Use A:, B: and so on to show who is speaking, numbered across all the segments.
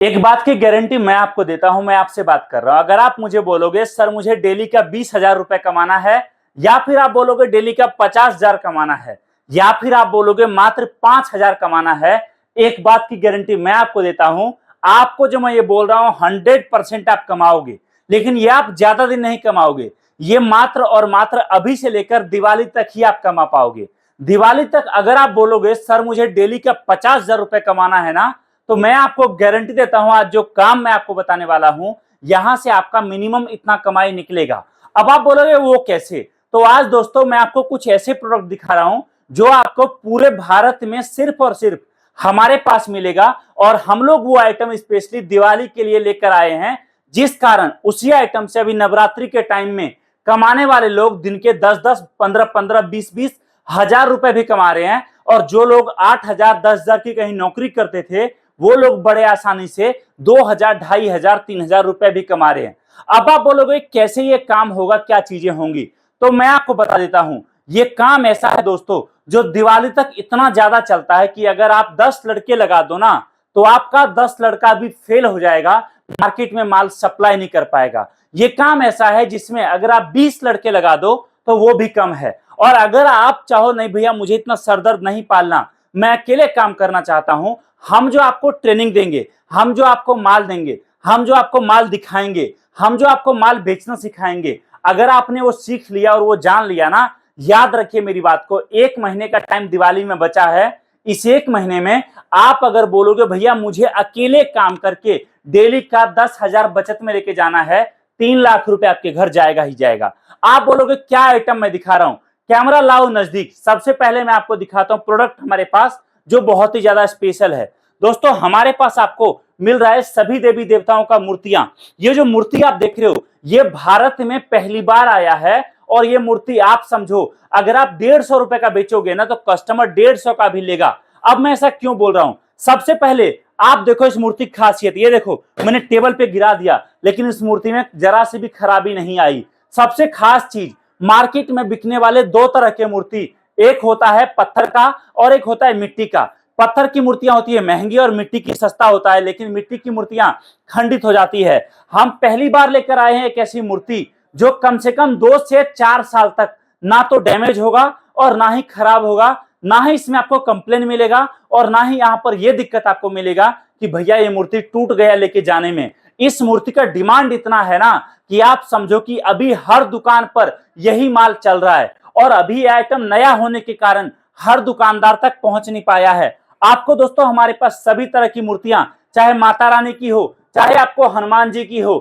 A: एक बात की गारंटी मैं आपको देता हूं, मैं आपसे बात कर रहा हूं। अगर आप मुझे बोलोगे सर मुझे डेली का 20,000 रुपए कमाना है, या फिर आप बोलोगे डेली का 50,000 कमाना है, या फिर आप बोलोगे मात्र 5,000 कमाना है, एक बात की गारंटी मैं आपको देता हूं, आपको जो मैं ये बोल रहा हूं 100% आप कमाओगे। लेकिन ये आप ज्यादा दिन नहीं कमाओगे, ये मात्र और मात्र अभी से लेकर दिवाली तक ही आप कमा पाओगे। दिवाली तक अगर आप बोलोगे सर मुझे डेली का 50,000 रुपए कमाना है ना, तो मैं आपको गारंटी देता हूं आज जो काम मैं आपको बताने वाला हूं, यहां से आपका मिनिमम इतना कमाई निकलेगा। अब आप बोलोगे वो कैसे? तो आज दोस्तों मैं आपको कुछ ऐसे प्रोडक्ट दिखा रहा हूं जो आपको पूरे भारत में सिर्फ और सिर्फ हमारे पास मिलेगा, और हम लोग वो आइटम स्पेशली दिवाली के लिए लेकर आए हैं, जिस कारण उसी आइटम से अभी नवरात्रि के टाइम में कमाने वाले लोग दिन के 10-10, 15-15, 20-20 हजार रुपए भी कमा रहे हैं। और जो लोग 8,000, 10,000 की कहीं नौकरी करते थे, वो लोग बड़े आसानी से 2,000, 2,500, 3,000 रुपए भी कमा रहे हैं। अब आप बोलोगे कैसे ये काम होगा, क्या चीजें होंगी? तो मैं आपको बता देता हूं, ये काम ऐसा है दोस्तों जो दिवाली तक इतना ज्यादा चलता है कि अगर आप 10 लड़के लगा दो ना, तो आपका 10 लड़का भी फेल हो जाएगा, मार्केट में माल सप्लाई नहीं कर पाएगा। ये काम ऐसा है जिसमें अगर आप 20 लड़के लगा दो तो वो भी कम है। और अगर आप चाहो नहीं भैया मुझे इतना सरदर्द नहीं पालना, मैं अकेले काम करना चाहता हूं, हम जो आपको ट्रेनिंग देंगे, हम जो आपको माल देंगे, हम जो आपको माल दिखाएंगे, हम जो आपको माल बेचना सिखाएंगे, अगर आपने वो सीख लिया और वो जान लिया ना, याद रखिए मेरी बात को, 1 महीने का टाइम दिवाली में बचा है। इस 1 महीने में आप अगर बोलोगे भैया मुझे अकेले काम करके डेली का 10,000 बचत में लेके जाना है, 3 लाख रुपए आपके घर जाएगा ही जाएगा। आप बोलोगे क्या आइटम मैं दिखा रहा हूं, कैमरा लाओ नजदीक। सबसे पहले मैं आपको दिखाता हूं प्रोडक्ट हमारे पास जो बहुत ही ज्यादा स्पेशल है। दोस्तों हमारे पास आपको मिल रहा है सभी देवी देवताओं का मूर्तियां। ये जो मूर्ति आप देख रहे हो, ये भारत में पहली बार आया है। और ये मूर्ति आप समझो अगर आप 150 रुपए का बेचोगे ना, तो कस्टमर 150 का भी लेगा। अब मैं ऐसा क्यों बोल रहा हूं, सबसे पहले आप देखो इस मूर्ति की खासियत। ये देखो मैंने टेबल पे गिरा दिया, लेकिन इस मूर्ति में जरा सी भी खराबी नहीं आई। सबसे खास चीज, मार्केट में बिकने वाले 2 तरह के मूर्ति, एक होता है पत्थर का और एक होता है मिट्टी का। पत्थर की मूर्तियां होती है महंगी और मिट्टी की सस्ता होता है, लेकिन मिट्टी की मूर्तियां खंडित हो जाती है। हम पहली बार लेकर आए हैं एक ऐसी मूर्ति जो कम से कम 2 से 4 साल तक ना तो डैमेज होगा और ना ही खराब होगा, ना ही इसमें आपको कंप्लेन मिलेगा, और ना ही यहां पर यह दिक्कत आपको मिलेगा कि भैया ये मूर्ति टूट गया लेके जाने में। इस मूर्ति का डिमांड इतना है ना कि आप समझो कि अभी हर दुकान पर यही माल चल रहा है, और अभी आइटम नया होने के कारण हर दुकानदार तक पहुंच नहीं पाया है। आपको दोस्तों हमारे पास सभी तरह की मूर्तियां, चाहे माता रानी की हो, चाहे आपको हनुमान जी की हो,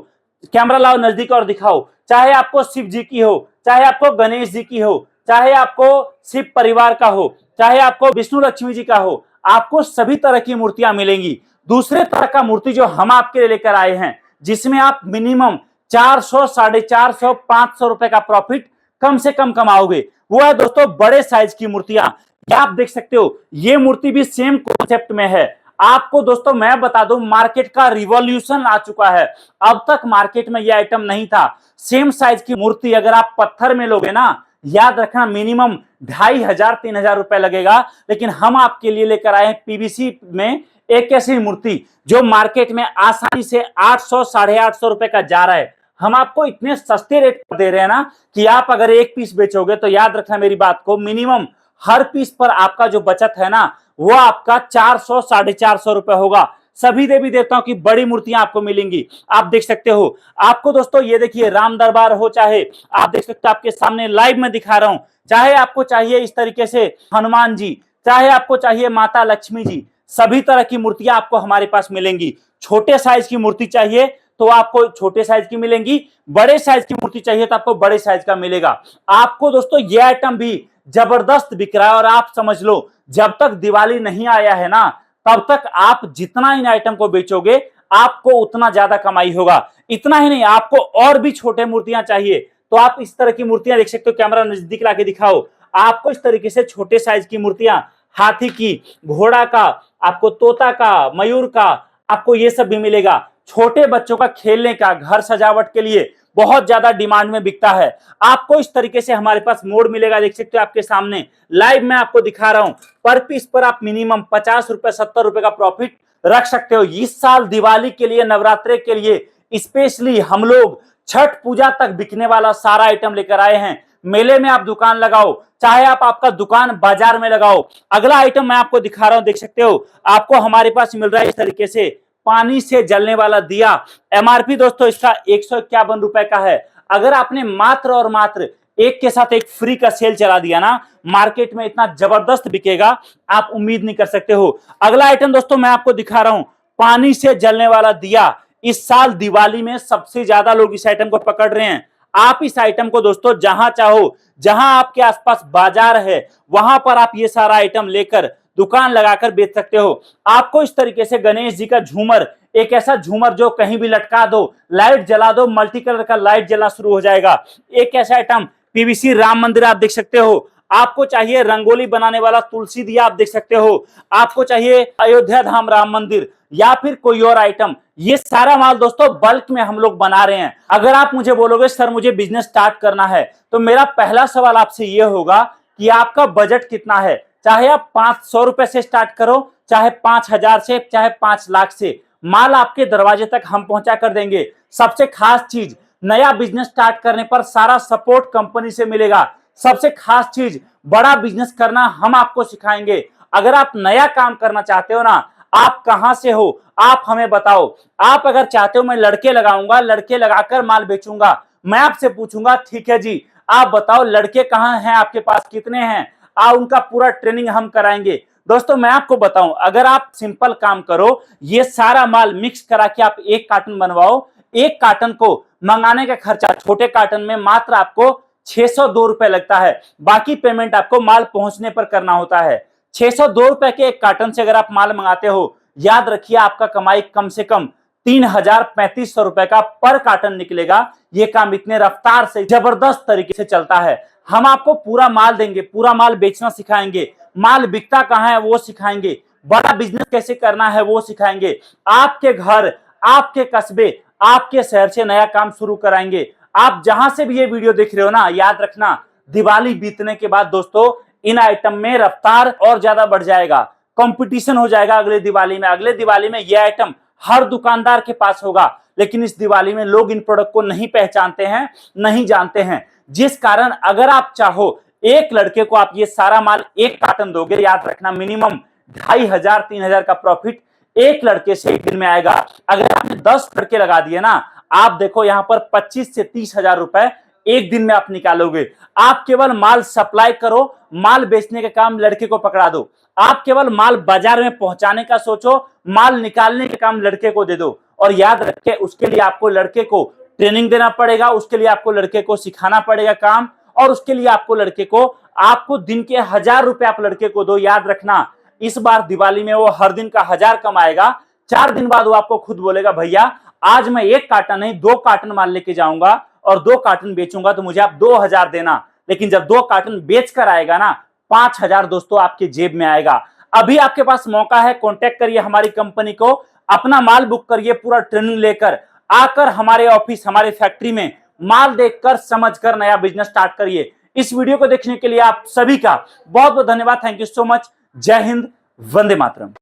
A: कैमरा लाओ नजदीक और दिखाओ, चाहे आपको शिव जी की हो, चाहे आपको गणेश जी की हो, चाहे आपको शिव परिवार का हो, चाहे आपको विष्णु लक्ष्मी जी का हो, आपको सभी तरह की मूर्तियां मिलेंगी। दूसरे तरह का मूर्ति जो हम आपके लिए लेकर आए हैं, जिसमें आप मिनिमम 400, 450, 500 रुपए का प्रॉफिट कम से कम कमाओगे, वो है दोस्तों बड़े साइज की मूर्तियां। क्या आप देख सकते हो, ये मूर्ति भी सेम कॉन्सेप्ट में है। आपको दोस्तों मैं बता दूं, मार्केट का रिवॉल्यूशन आ चुका है। अब तक मार्केट में ये आइटम नहीं था। सेम साइज की मूर्ति अगर आप पत्थर में लोगे ना, याद रखना मिनिमम 2,500, 3,000 रुपए लगेगा। लेकिन हम आपके लिए लेकर आए पीवीसी में एक ऐसी मूर्ति जो मार्केट में आसानी से 800, 850 रुपए का जा रहा है। हम आपको इतने सस्ते रेट पर दे रहे हैं ना कि आप अगर एक पीस बेचोगे तो याद रखना मेरी बात को, मिनिमम हर पीस पर आपका जो बचत है ना, वो आपका 400, 450 रुपए होगा। सभी देवी देवताओं की बड़ी मूर्तियां आपको मिलेंगी, आप देख सकते हो। आपको दोस्तों ये देखिए राम दरबार हो, चाहे आप देख सकते हो आपके सामने लाइव में दिखा रहा हूं, चाहे आपको चाहिए इस तरीके से हनुमान जी, चाहे आपको चाहिए माता लक्ष्मी जी, सभी तरह की मूर्तियां आपको हमारे पास मिलेंगी। छोटे साइज की मूर्ति चाहिए तो आपको छोटे साइज की मिलेंगी, बड़े साइज की मूर्ति चाहिए तो आपको बड़े साइज का मिलेगा। आपको दोस्तों ये आइटम भी जबरदस्त बिक रहा है, और आप समझ लो जब तक दिवाली नहीं आया है ना, तब तक आप जितना इन आइटम को बेचोगे आपको उतना ज्यादा कमाई होगा। इतना ही नहीं, आपको और भी छोटे मूर्तियां चाहिए तो आप इस तरह की मूर्तियां देख सकते हो। कैमरा नजदीक लाके दिखाओ। आपको इस तरीके से छोटे साइज की मूर्तियां, हाथी की, घोड़ा का, आपको तोता का, मयूर का, आपको ये सब भी मिलेगा। छोटे बच्चों का खेलने का, घर सजावट के लिए बहुत ज्यादा डिमांड में बिकता है। आपको इस तरीके से हमारे पास मोड मिलेगा, देख सकते हो आपके सामने लाइव में आपको दिखा रहा हूं। पर पीस पर आप मिनिमम 50 रुपए, 70 रुपए का प्रॉफिट रख सकते हो। इस साल दिवाली के लिए, नवरात्रि के लिए स्पेशली हम लोग छठ पूजा तक बिकने वाला सारा आइटम लेकर आए हैं। मेले में आप दुकान लगाओ, चाहे आप आपका दुकान बाजार में लगाओ। अगला आइटम मैं आपको दिखा रहा हूं, देख सकते हो आपको हमारे पास मिल रहा है इस तरीके से पानी से जलने वाला दिया। एमआरपी दोस्तों इसका 151 रुपए का है। अगर आपने मात्र और मात्र एक के साथ एक फ्री का सेल चला दिया ना, मार्केट में इतना जबरदस्त बिकेगा आप उम्मीद नहीं कर सकते हो। अगला आइटम दोस्तों मैं आपको दिखा रहा हूं, पानी से जलने वाला दिया। इस साल दिवाली में सबसे ज्यादा लोग इस आइटम को पकड़ रहे हैं। आप इस आइटम को दोस्तों जहां चाहो, जहां आपके आसपास बाजार है, वहां पर आप ये सारा आइटम लेकर दुकान लगाकर बेच सकते हो। आपको इस तरीके से गणेश जी का झूमर, एक ऐसा झूमर जो कहीं भी लटका दो, लाइट जला दो, मल्टी कलर का लाइट जलना शुरू हो जाएगा। एक ऐसा आइटम पीवीसी राम मंदिर आप देख सकते हो। आपको चाहिए रंगोली बनाने वाला तुलसी दिया आप देख सकते हो। आपको चाहिए अयोध्या धाम राम मंदिर या फिर कोई और आइटम, ये सारा माल दोस्तों बल्क में हम लोग बना रहे हैं। अगर आप मुझे बोलोगे सर मुझे बिजनेस स्टार्ट करना है, तो मेरा पहला सवाल आपसे यह होगा कि आपका बजट कितना है। चाहे आप 500 रुपए से स्टार्ट करो, चाहे 5000 से, चाहे 5 लाख से, माल आपके दरवाजे तक हम पहुंचा कर देंगे। सबसे खास चीज, नया बिजनेस स्टार्ट करने पर सारा सपोर्ट कंपनी से मिलेगा। सबसे खास चीज, बड़ा बिजनेस करना हम आपको सिखाएंगे। अगर आप नया काम करना चाहते हो ना, आप कहां से हो आप हमें बताओ। आप अगर चाहते हो मैं लड़के लगाऊंगा, लड़के लगाकर माल बेचूंगा, मैं आपसे पूछूंगा ठीक है जी आप बताओ लड़के कहां हैं आपके पास, कितने हैं, उनका पूरा ट्रेनिंग हम कराएंगे। दोस्तों मैं आपको बताऊं, अगर आप सिंपल काम करो, ये सारा माल मिक्स करा के आप एक कार्टन बनवाओ, एक कार्टन को मंगाने का खर्चा छोटे कार्टन में मात्र आपको 602 रुपए लगता है। बाकी पेमेंट आपको माल पहुंचने पर करना होता है। 602 रुपए के एक कार्टन से अगर आप माल मंगाते हो, याद रखिए आपका कमाई कम से कम 3035 रुपए का पर कार्टन निकलेगा। ये काम इतने रफ्तार से जबरदस्त तरीके से चलता है। हम आपको पूरा माल देंगे, पूरा माल बेचना सिखाएंगे, माल बिकता कहां है वो सिखाएंगे, बड़ा बिजनेस कैसे करना है वो सिखाएंगे। आपके घर, आपके कस्बे, आपके शहर से नया काम शुरू कराएंगे। आप जहां से भी ये वीडियो देख रहे हो ना, याद रखना दिवाली बीतने के बाद दोस्तों इन आइटम में रफ्तार और ज्यादा बढ़ जाएगा, कंपटीशन हो जाएगा। अगले दिवाली में, अगले दिवाली में ये आइटम हर दुकानदार के पास होगा, लेकिन इस दिवाली में लोग इन प्रोडक्ट को नहीं पहचानते हैं, नहीं जानते हैं। जिस कारण अगर आप चाहो एक लड़के को आप ये सारा माल एक कार्टन दोगे, याद रखना मिनिमम 2500-3000 का प्रॉफिट एक लड़के से एक दिन में आएगा। अगर आपने 10 लड़के लगा दिए ना, आप देखो यहां पर 25 से 30 हजार रुपए एक दिन में आप निकालोगे। आप केवल माल सप्लाई करो, माल बेचने का काम लड़के को पकड़ा दो। आप केवल माल बाजार में पहुंचाने का सोचो, माल निकालने का काम लड़के को दे दो। और याद रखें उसके लिए आपको लड़के को ट्रेनिंग देना पड़ेगा, उसके लिए आपको लड़के को सिखाना पड़ेगा काम, और उसके लिए आपको लड़के को, आपको दिन के 1000 रुपए आप लड़के को दो। याद रखना इस बार दिवाली में वो हर दिन का 1000 कमाएगा। 4 दिन बाद वो आपको खुद बोलेगा भैया आज मैं एक कार्टन नहीं 2 कार्टन माल लेके जाऊंगा और 2 कार्टन बेचूंगा, तो मुझे आप 2000 देना। लेकिन जब 2 कार्टन बेच कर आएगा ना, 5000 दोस्तों आपके जेब में आएगा। अभी आपके पास मौका है, कांटेक्ट करिए हमारी कंपनी को, अपना माल बुक करिए, पूरा ट्रेनिंग लेकर आकर हमारे ऑफिस, हमारे फैक्ट्री में माल देखकर समझकर नया बिजनेस स्टार्ट करिए। इस वीडियो को देखने के लिए आप सभी का बहुत बहुत धन्यवाद। Thank you so much. जय हिंद, वंदे मातरम।